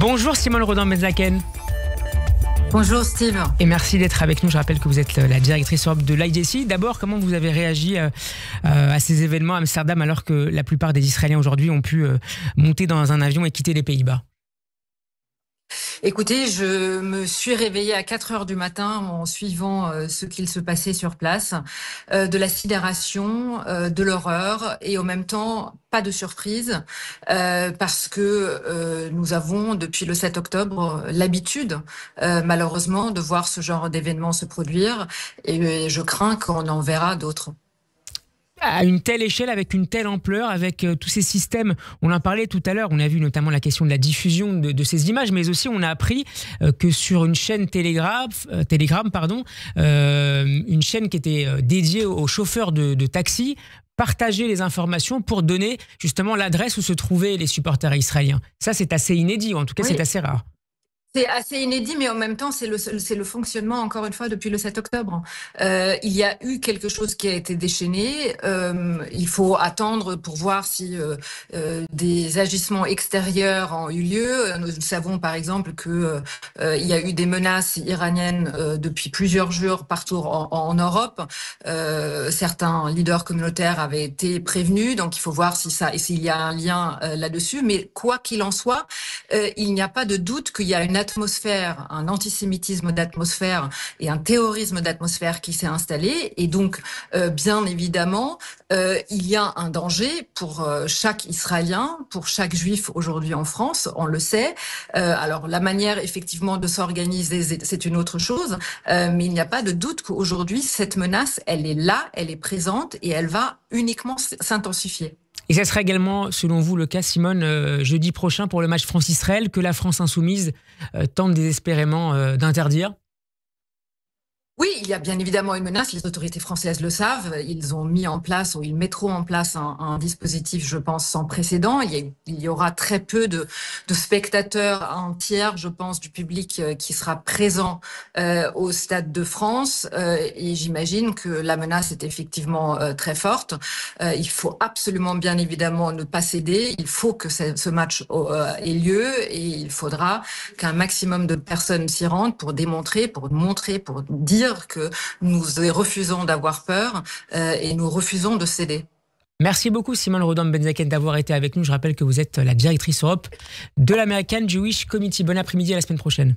Bonjour Simone Rodin-Benzaken. Bonjour Steve. Et merci d'être avec nous. Je rappelle que vous êtes la directrice Europe de l'IJC. D'abord, comment vous avez réagi à ces événements à Amsterdam alors que la plupart des Israéliens aujourd'hui ont pu monter dans un avion et quitter les Pays-Bas? Écoutez, je me suis réveillée à 4 heures du matin en suivant ce qu'il se passait sur place, de la sidération, de l'horreur et en même temps pas de surprise parce que nous avons depuis le 7 octobre l'habitude malheureusement de voir ce genre d'événements se produire et je crains qu'on en verra d'autres. À une telle échelle, avec une telle ampleur, avec tous ces systèmes, on en parlait tout à l'heure, on a vu notamment la question de la diffusion de ces images, mais aussi on a appris que sur une chaîne Telegram, une chaîne qui était dédiée aux chauffeurs de taxi, partageait les informations pour donner justement l'adresse où se trouvaient les supporters israéliens. Ça, c'est assez inédit, ou en tout cas, c'est assez rare. C'est assez inédit, mais en même temps, c'est le fonctionnement, encore une fois, depuis le 7 octobre. Il y a eu quelque chose qui a été déchaîné. Il faut attendre pour voir si des agissements extérieurs ont eu lieu. Nous savons, par exemple, que il y a eu des menaces iraniennes depuis plusieurs jours partout en Europe. Certains leaders communautaires avaient été prévenus, donc il faut voir s'il y a un lien là-dessus. Mais quoi qu'il en soit, il n'y a pas de doute qu'il y a une atmosphère, un antisémitisme d'atmosphère et un terrorisme d'atmosphère qui s'est installé. Et donc, bien évidemment, il y a un danger pour chaque Israélien, pour chaque Juif aujourd'hui en France, on le sait. Alors, la manière effectivement de s'organiser, c'est une autre chose, mais il n'y a pas de doute qu'aujourd'hui, cette menace, elle est là, elle est présente et elle va uniquement s'intensifier. Et ça sera également, selon vous, le cas, Simone, jeudi prochain pour le match France-Israël, que la France insoumise tente désespérément d'interdire? Oui, il y a bien évidemment une menace, les autorités françaises le savent, ils ont mis en place ou ils mettront en place un dispositif, je pense, sans précédent. Il y aura très peu de spectateurs, un tiers, je pense, du public qui sera présent au Stade de France et j'imagine que la menace est effectivement très forte. Il faut absolument, bien évidemment, ne pas céder, il faut que ce match ait lieu et il faudra qu'un maximum de personnes s'y rendent pour démontrer, pour montrer, pour dire que nous refusons d'avoir peur et nous refusons de céder. Merci beaucoup Simone Rodin-Benzaken d'avoir été avec nous. Je rappelle que vous êtes la directrice Europe de l'American Jewish Committee. Bon après-midi, à la semaine prochaine.